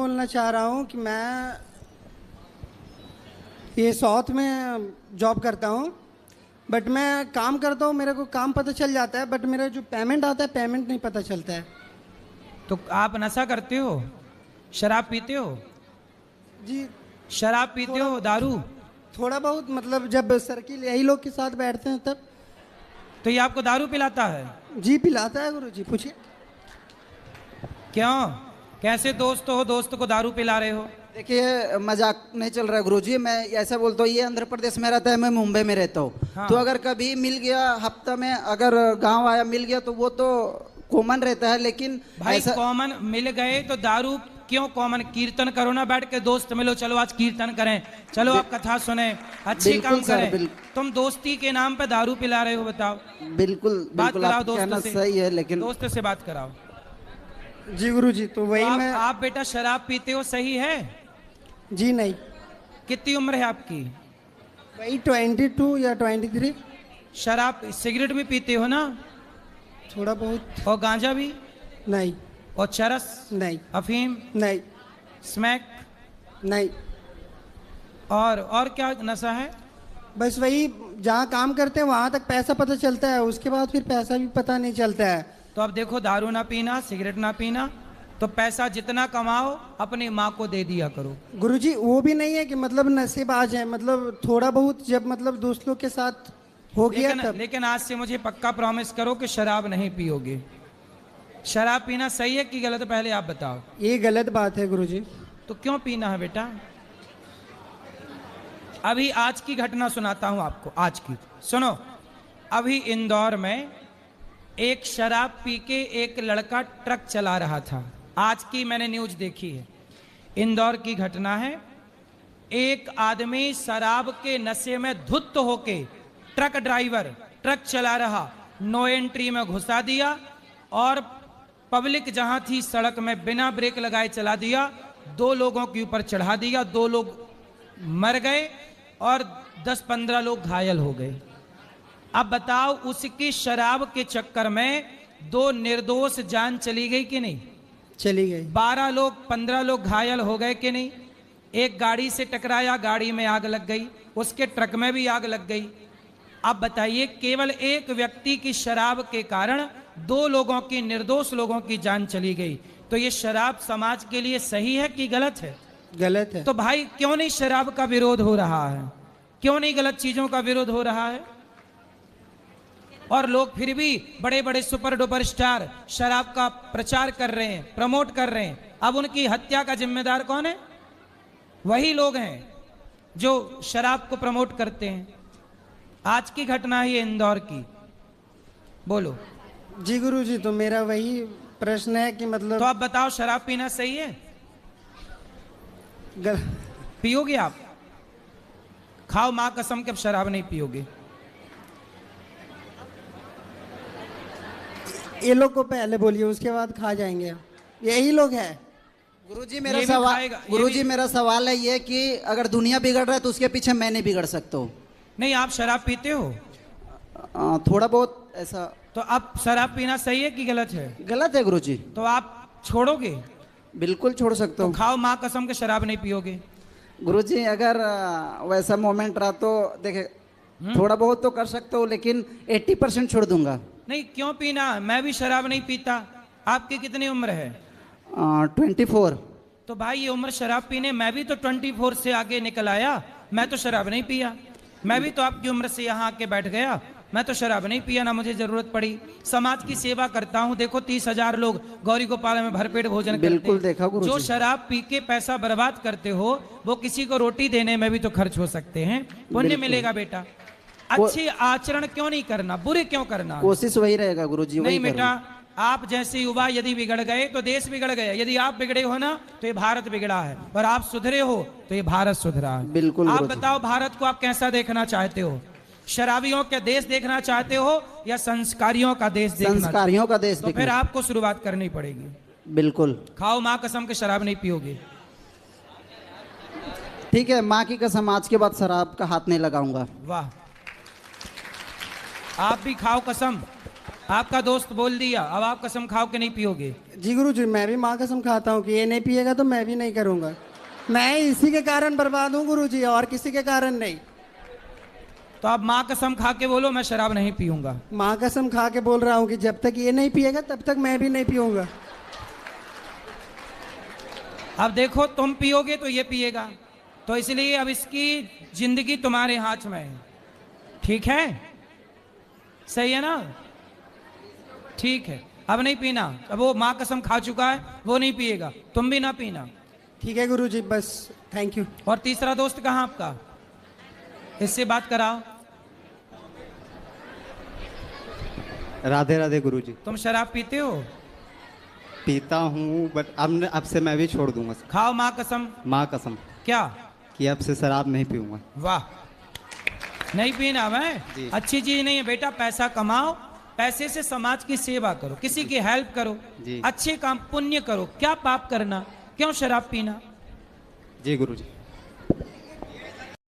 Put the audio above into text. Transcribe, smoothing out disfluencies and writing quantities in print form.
बोलना चाह रहा हूँ कि मैं ये साउथ में जॉब करता हूँ, बट मैं काम करता हूँ, मेरे को काम पता चल जाता है, बट मेरा जो पेमेंट आता है पेमेंट नहीं पता चलता है। तो आप नशा करते हो, शराब पीते हो? जी शराब पीते हो, दारू? थोड़ा बहुत, मतलब जब सर्किल यही लोग के साथ बैठते हैं तब। तो ये आपको दारू पिलाता है? जी पिलाता है गुरु जी, पूछिए। क्यों? कैसे दोस्त हो, दोस्त को दारू पिला रहे हो? देखिए मजाक नहीं चल रहा है गुरुजी, मैं ऐसा बोलता हूँ, ये आंध्र प्रदेश में रहता है, मैं मुंबई में रहता हूँ। हाँ। तो अगर कभी मिल गया हफ्ता में, अगर गांव आया मिल गया तो वो तो कॉमन रहता है, लेकिन भाई ऐसा कॉमन मिल गए तो दारू क्यों कॉमन? कीर्तन करो ना, बैठ के दोस्त मिलो, चलो आज कीर्तन करें, चलो आप कथा सुने, अच्छे बिल्कुल काम सर, करें। तुम दोस्ती के नाम पे दारू पिला रहे हो, बताओ। बिल्कुल बात बिल्कुल कराओ आप दोस्त कहना से, सही है, लेकिन दोस्त से बात कराओ। जी गुरु जी, तो वही तो मैं। आप बेटा शराब पीते हो, सही है? जी नहीं, कितनी उम्र है आपकी? वही 22 या 23। शराब सिगरेट भी पीते हो ना? थोड़ा बहुत। और गांजा भी? नहीं। और चरस? नहीं। अफीम? नहीं। स्मैक? नहीं। और क्या नशा है? बस वही, जहाँ काम करते हैं वहाँ तक पैसा पता चलता है, उसके बाद फिर पैसा भी पता नहीं चलता है। तो अब देखो, दारू ना पीना, सिगरेट ना पीना, तो पैसा जितना कमाओ अपनी माँ को दे दिया करो। गुरुजी वो भी नहीं है कि मतलब नशेबाज है, मतलब थोड़ा बहुत जब मतलब दोस्त लोग के साथ हो गया तब। लेकिन आज से मुझे पक्का प्रॉमिस करो कि शराब नहीं पियोगे। शराब पीना सही है कि गलत है, पहले आप बताओ। ये गलत बात है गुरुजी। तो क्यों पीना है बेटा? अभी आज की घटना सुनाता हूं आपको, आज की सुनो। अभी इंदौर में एक शराब पी के एक लड़का ट्रक चला रहा था, आज की मैंने न्यूज देखी है, इंदौर की घटना है। एक आदमी शराब के नशे में धुत होके, ट्रक ड्राइवर ट्रक चला रहा, नो एंट्री में घुसा दिया और पब्लिक जहां थी सड़क में बिना ब्रेक लगाए चला दिया, 2 लोगों के ऊपर चढ़ा दिया, 2 लोग मर गए और 10-15 लोग घायल हो गए। अब बताओ, उसकी शराब के चक्कर में 2 निर्दोष जान चली गई कि नहीं? चली गई। 12 लोग 15 लोग घायल हो गए कि नहीं? एक गाड़ी से टकराया, गाड़ी में आग लग गई, उसके ट्रक में भी आग लग गई। अब बताइए, केवल एक व्यक्ति की शराब के कारण 2 लोगों की, निर्दोष लोगों की जान चली गई। तो ये शराब समाज के लिए सही है कि गलत है? गलत है। तो भाई क्यों नहीं शराब का विरोध हो रहा है? क्यों नहीं गलत चीजों का विरोध हो रहा है? और लोग फिर भी बड़े बड़े सुपर डुपर स्टार शराब का प्रचार कर रहे हैं, प्रमोट कर रहे हैं। अब उनकी हत्या का जिम्मेदार कौन है? वही लोग हैं जो शराब को प्रमोट करते हैं। आज की घटना है इंदौर की, बोलो। जी गुरुजी, तो मेरा वही प्रश्न है कि मतलब तो आप बताओ, शराब पीना सही है? पियोगे आप? खाओ मां कसम के अब शराब नहीं पियोगे। ये लोग को पहले बोलिए, उसके बाद खा जाएंगे। यही लोग हैं। गुरुजी मेरा सवाल है ये कि अगर दुनिया बिगड़ रहा है तो उसके पीछे मैं नहीं बिगड़ सकता हूँ। नहीं, आप शराब पीते हो? थोड़ा बहुत ऐसा। तो अब शराब पीना सही है कि गलत है? गलत है गुरुजी। तो आप छोड़ोगे? बिल्कुल छोड़ सकता तो हूँ। खाओ मां कसम के शराब नहीं पियोगे। गुरुजी अगर वैसा मोमेंट रहा तो देखे, थोड़ा बहुत तो कर सकता हूँ, लेकिन 80% छोड़ दूंगा। नहीं, क्यों पीना? मैं भी शराब नहीं पीता। आपकी कितनी उम्र है? 24। तो भाई ये उम्र शराब पीने, मैं भी तो 24 से आगे निकल आया, मैं तो शराब नहीं पिया। मैं भी तो आपकी उम्र से यहाँ आके बैठ गया, मैं तो शराब नहीं पिया, ना मुझे जरूरत पड़ी। समाज की सेवा करता हूँ, देखो 30,000 लोग गौरी गोपाल में भरपेट भोजन करते हैं। बिल्कुल देखा गुरुजी। जो शराब पी के पैसा बर्बाद करते हो, वो किसी को रोटी देने में भी तो खर्च हो सकते हैं, पुण्य मिलेगा बेटा। अच्छे आचरण क्यों नहीं करना, बुरे क्यों करना? कोशिश वही रहेगा गुरुजी। नहीं बेटा, आप जैसे युवा यदि बिगड़ गए तो देश बिगड़ गया। यदि आप बिगड़े हो ना तो ये भारत बिगड़ा है, और आप सुधरे हो तो ये भारत सुधरा है। बिल्कुल। आप बताओ, भारत को आप कैसा देखना चाहते हो? शराबियों का देश देखना चाहते हो या संस्कारियों का देश देखना? संस्कारियों का देश। तो फिर आपको शुरुआत करनी पड़ेगी। बिल्कुल। खाओ माँ कसम के शराब नहीं पियोगे। ठीक है, माँ की कसम, आज के बाद शराब का हाथ नहीं लगाऊंगा। वाह, आप भी खाओ कसम, आपका दोस्त बोल दिया, अब आप कसम खाओ कि नहीं पियोगे। जी गुरुजी, मैं भी माँ कसम खाता हूँ कि ये नहीं पिएगा तो मैं भी नहीं करूँगा। मैं इसी के कारण बर्बाद हूँ गुरुजी, और किसी के कारण नहीं। तो आप माँ कसम खा के बोलो मैं शराब नहीं पीऊंगा। माँ कसम खा के बोल रहा हूँ कि जब तक ये नहीं पिएगा तब तक मैं भी नहीं पीऊंगा। अब देखो तुम पियोगे तो ये पिएगा, तो इसलिए अब इसकी जिंदगी तुम्हारे हाथ में है। ठीक है, सही है ना? ठीक है, अब नहीं पीना। अब वो माँ कसम खा चुका है, वो नहीं पिएगा, तुम भी ना पीना। ठीक है गुरुजी, बस थैंक यू। और तीसरा दोस्त कहाँ आपका? इससे बात कराओ। राधे राधे गुरुजी। तुम शराब पीते हो? पीता हूँ बट अब से मैं भी छोड़ दूंगा। खाओ माँ कसम। माँ कसम क्या? कि अब से शराब नहीं पीऊंगा। वाह, नहीं पीना मैं? जी। अच्छी चीज नहीं है बेटा। पैसा कमाओ, पैसे से समाज की सेवा करो, किसी की हेल्प करो, जी। अच्छे काम पुण्य करो। क्या पाप करना, क्यों शराब पीना? जी गुरुजी।